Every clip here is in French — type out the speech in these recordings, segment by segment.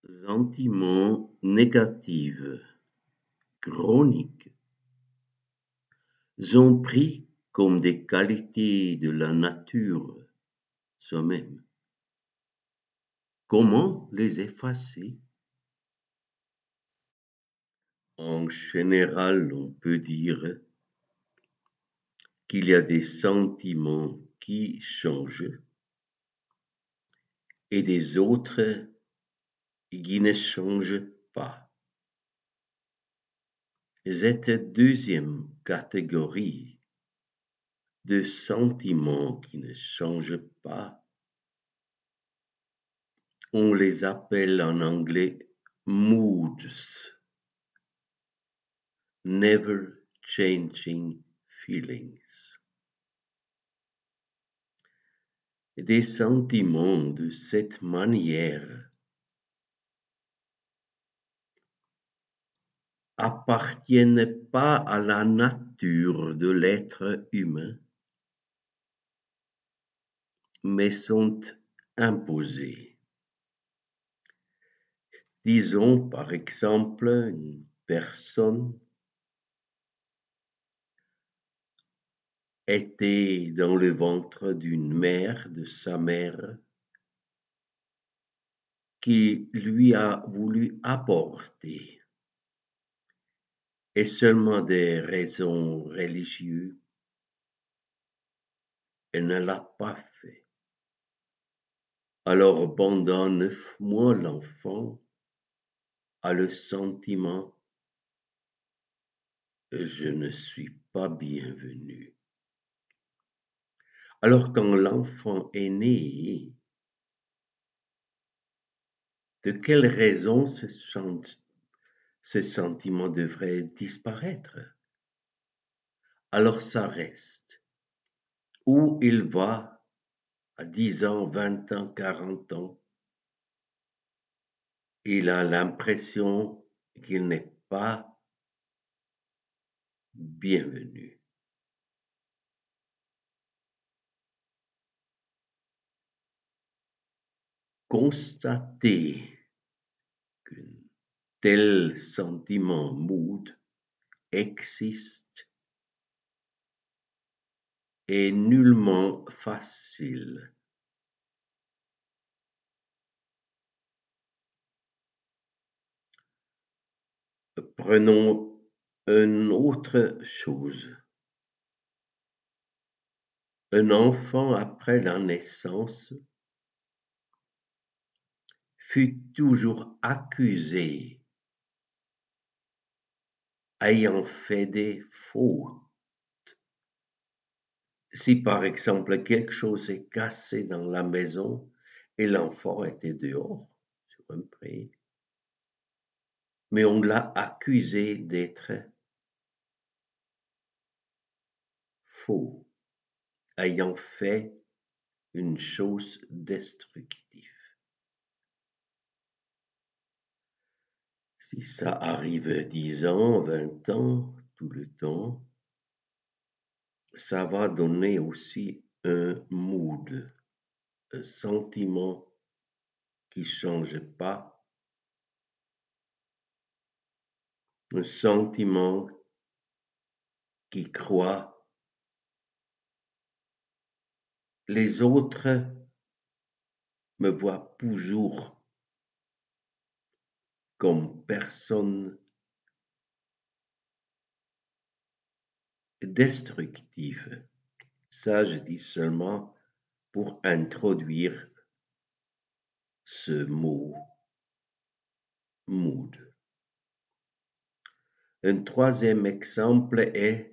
Sentiments négatifs chroniques sont pris comme des qualités de la nature soi-même. Comment les effacer? En général, on peut dire qu'il y a des sentiments qui changent et des autres qui ne changent pas. Cette deuxième catégorie de sentiments qui ne changent pas, on les appelle en anglais moods, never changing feelings. Des sentiments de cette manière appartiennent pas à la nature de l'être humain, mais sont imposés. Disons par exemple une personne était dans le ventre d'une mère, de sa mère, qui lui a voulu apporter, et seulement des raisons religieuses, elle ne l'a pas fait. Alors pendant 9 mois, l'enfant a le sentiment je ne suis pas bienvenu. Alors quand l'enfant est né, de quelle raison ce sentiment devrait disparaître? Alors ça reste. Où il va à 10 ans, 20 ans, 40 ans, il a l'impression qu'il n'est pas bienvenu. Constater qu'un tel sentiment mood existe est nullement facile. Prenons une autre chose. Un enfant après la naissance fut toujours accusé ayant fait des fautes. Si par exemple quelque chose est cassé dans la maison et l'enfant était dehors sur un pré, mais on l'a accusé d'être faux, ayant fait une chose destructive. Si ça arrive 10 ans, 20 ans, tout le temps, ça va donner aussi un mood, un sentiment qui change pas, un sentiment qui croit les autres me voient toujours comme personne destructive. Ça, je dis seulement pour introduire ce mot mood. Un troisième exemple est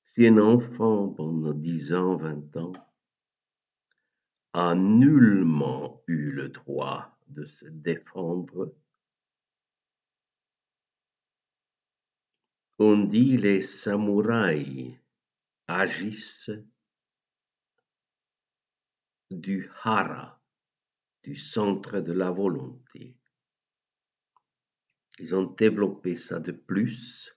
si un enfant pendant 10 ans, 20 ans a nullement eu le droit de se défendre, on dit les samouraïs agissent du hara, du centre de la volonté. Ils ont développé ça de plus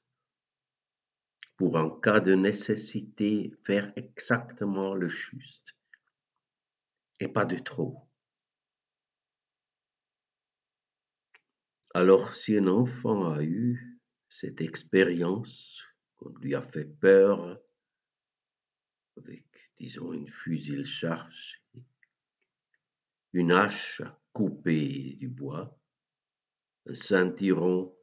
pour en cas de nécessité faire exactement le juste et pas de trop. Alors, si un enfant a eu cette expérience qu'on lui a fait peur avec, disons, une fusil chargé, une hache à couper du bois, un ceinturon,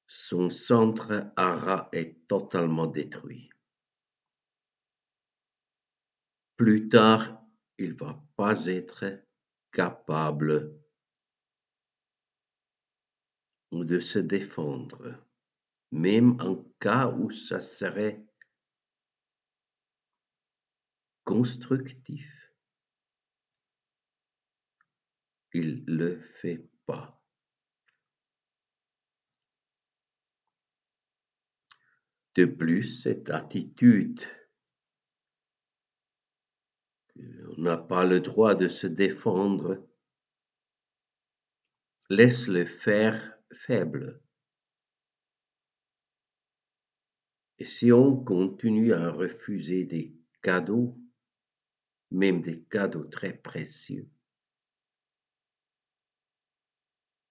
son centre hara est totalement détruit. Plus tard, il va pas être capable de se défendre, même en cas où ça serait constructif. Il le fait pas. De plus, cette attitude on n'a pas le droit de se défendre laisse le faire faible. Et si on continue à refuser des cadeaux, même des cadeaux très précieux,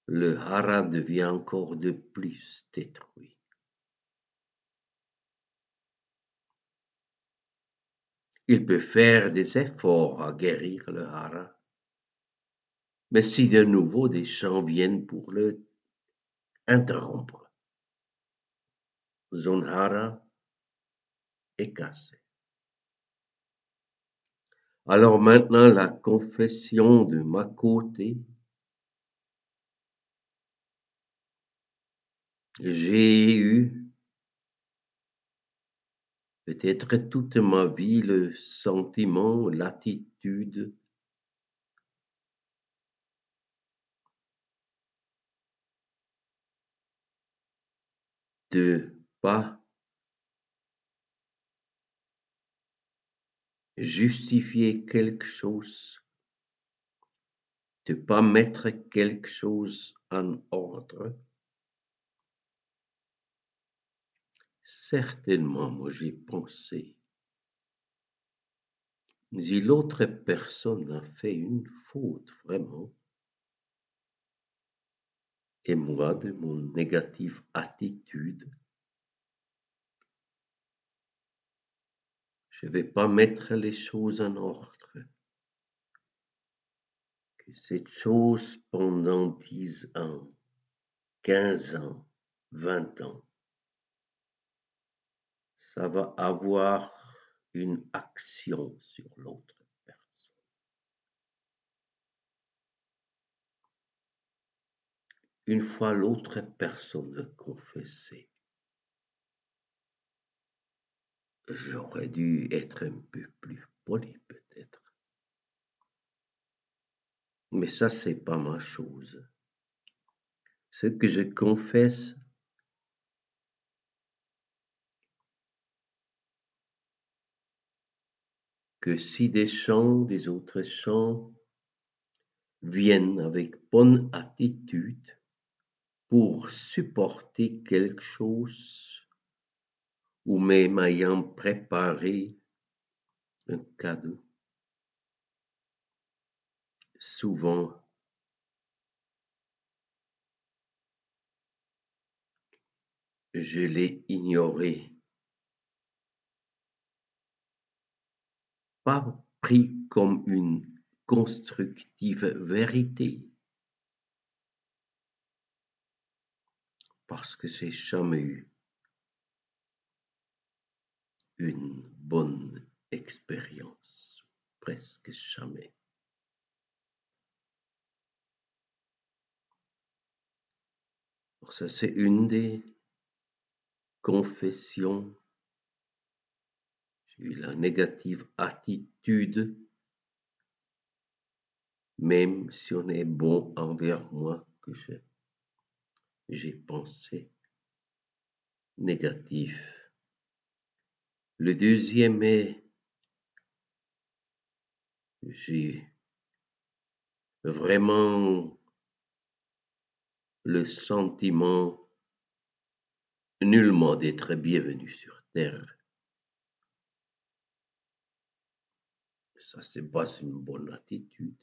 le hara devient encore de plus détruit. Il peut faire des efforts à guérir le hara, mais si de nouveau des gens viennent pour le interrompre, son hara est cassé. Alors maintenant, la confession de ma côté, j'ai eu peut-être toute ma vie le sentiment, l'attitude de pas justifier quelque chose, de pas mettre quelque chose en ordre. Certainement, moi j'ai pensé, si l'autre personne a fait une faute vraiment, et moi de mon négative attitude, je vais pas mettre les choses en ordre. Que cette chose pendant 10 ans, 15 ans, 20 ans, ça va avoir une action sur l'autre personne. Une fois l'autre personne confessée, j'aurais dû être un peu plus poli peut-être. Mais ça, c'est pas ma chose. Ce que je confesse, que si des autres gens viennent avec bonne attitude pour supporter quelque chose ou même ayant préparé un cadeau, souvent je l'ai ignoré, pas pris comme une constructive vérité, parce que j'ai jamais eu une bonne expérience, presque jamais. Alors ça, c'est une des confessions. J'ai eu la négative attitude, même si on est bon envers moi, que j'ai pensé négatif. Le deuxième est, j'ai vraiment le sentiment nullement d'être bienvenu sur Terre. Ça, c'est pas une bonne attitude.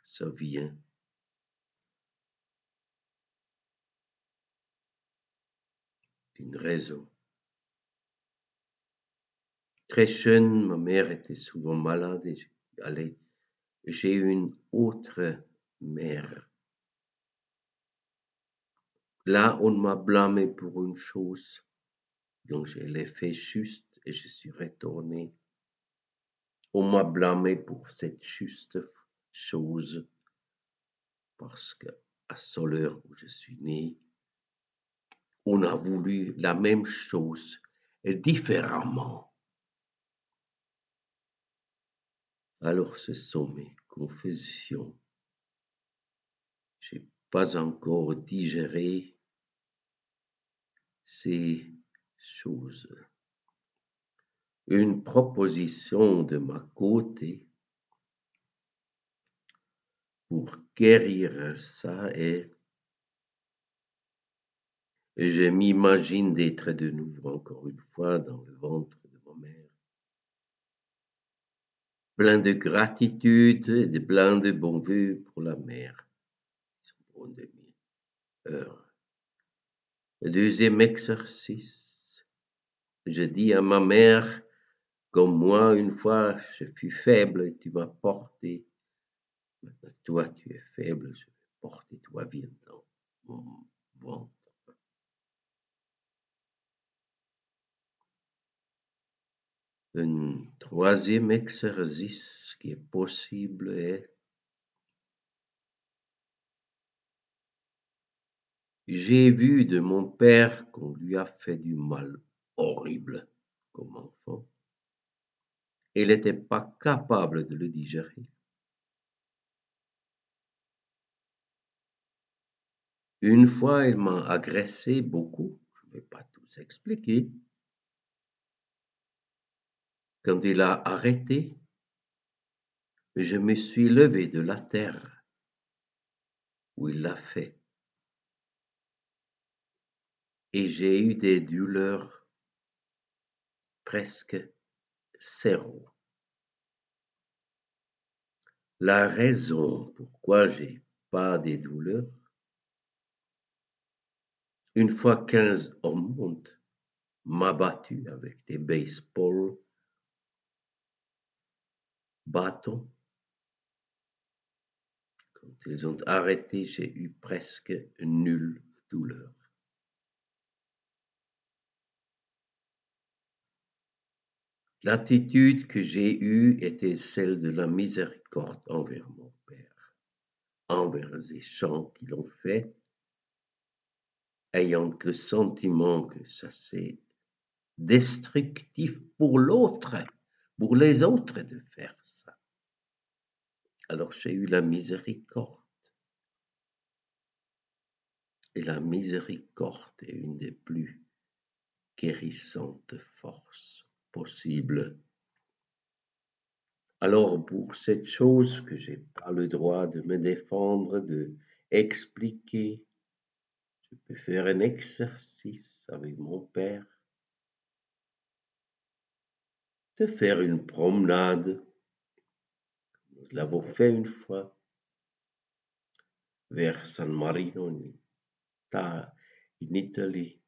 ça vient d'une raison. Très jeune, ma mère était souvent malade et j'ai une autre mère. Là, on m'a blâmé pour une chose, donc je l'ai fait juste et je suis retourné. On m'a blâmé pour cette juste chose parce que à Soleure où je suis né, on a voulu la même chose et différemment. Alors ce sont mes confessions. J'ai pas encore digéré ces choses. Une proposition de ma côté pour guérir ça et je m'imagine d'être de nouveau encore une fois dans le ventre de ma mère. Plein de gratitude et de plein de bons vœux pour la mère. Le deuxième exercice, je dis à ma mère, comme moi une fois je fus faible et tu m'as porté. Maintenant toi tu es faible, je vais porter toi, viens dans mon ventre. Un troisième exercice qui est possible est j'ai vu de mon père qu'on lui a fait du mal horrible comme enfant. Il n'était pas capable de le digérer. Une fois, il m'a agressé beaucoup, je ne vais pas tout expliquer. Quand il a arrêté, je me suis levé de la terre où il l'a fait. Et j'ai eu des douleurs presque zéro. La raison pourquoi j'ai pas des douleurs, une fois 15 hommes m'a battu avec des baseballs, bâtons. Quand ils ont arrêté, j'ai eu presque nulle douleur. L'attitude que j'ai eue était celle de la miséricorde envers mon père, envers les gens qui l'ont fait, ayant le sentiment que ça c'est destructif pour l'autre, pour les autres de faire ça. Alors j'ai eu la miséricorde. Et la miséricorde est une des plus guérissantes forces possibles. Alors pour cette chose que j'ai pas le droit de me défendre, de expliquer, je peux faire un exercice avec mon père, de faire une promenade. Nous l'avons fait une fois vers San Marino in Italie.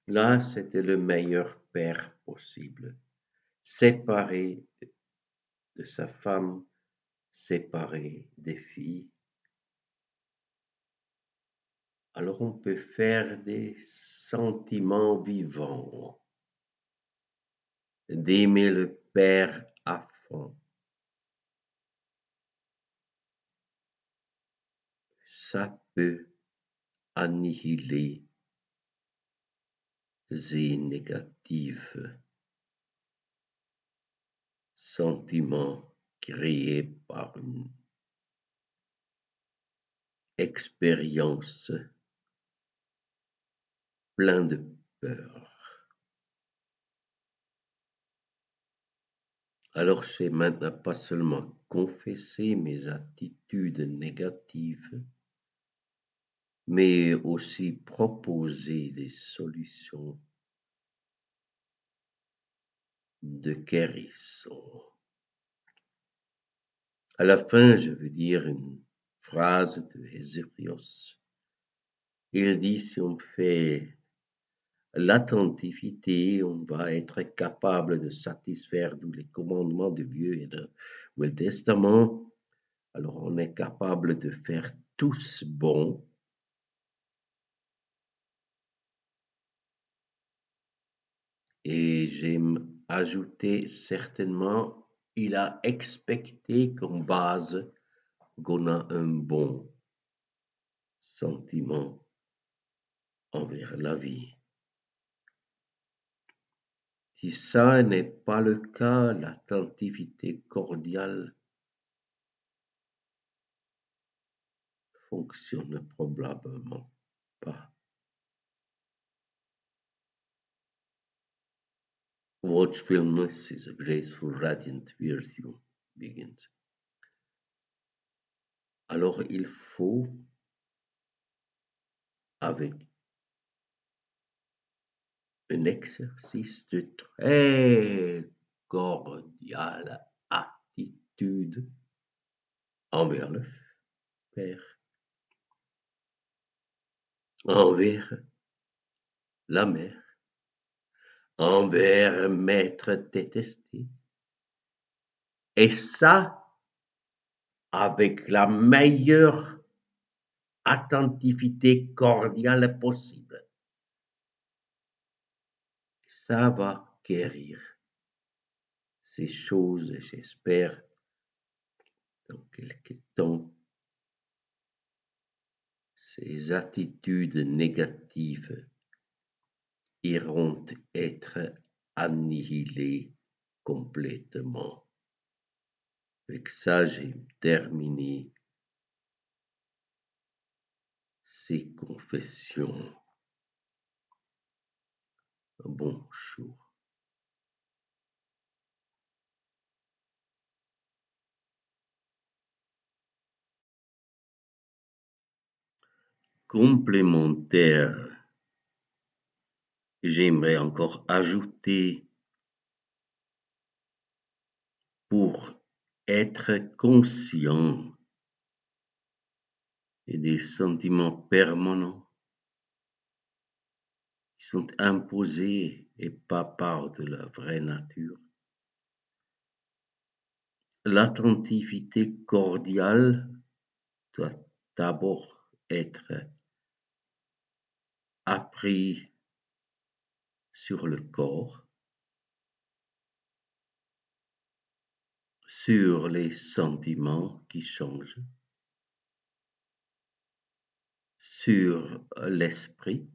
Là, c'était le meilleur père possible, séparé de sa femme, séparé des filles. Alors on peut faire des sentiments vivants, d'aimer le père à fond. Ça peut annihiler ces négatifs sentiments créés par une expérience pleine de peur. Alors j'ai maintenant pas seulement confessé mes attitudes négatives, mais aussi proposé des solutions de guérison. À la fin, je veux dire une phrase de Hésérios. Il dit, si on fait l'attentivité, on va être capable de satisfaire tous les commandements du Vieux et du Nouveau Testament. Alors on est capable de faire tous bon. Et j'aime ajouter certainement, il a expecté comme base qu'on a un bon sentiment envers la vie. Si ça n'est pas le cas, l'attentivité cordiale fonctionne probablement pas. Watchfulness is a graceful, radiant virtue begins. Alors il faut, avec un exercice de très cordiale attitude envers le Père, envers la mère, envers maître détesté. Et ça, avec la meilleure attentivité cordiale possible. Ça va guérir ces choses, j'espère, dans quelque temps, ces attitudes négatives iront être annihilées complètement. Avec ça, j'ai terminé ces confessions. Bonjour. Complémentaire, j'aimerais encore ajouter, pour être conscient et des sentiments permanents qui sont imposés et pas part de la vraie nature. L'attentivité cordiale doit d'abord être apprise sur le corps, sur les sentiments qui changent, sur l'esprit,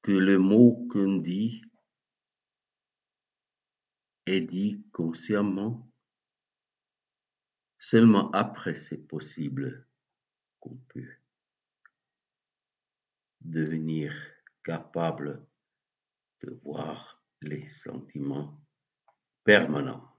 que le mot qu'on dit est dit consciemment. Seulement après c'est possible qu'on peut devenir capable de voir les sentiments permanents.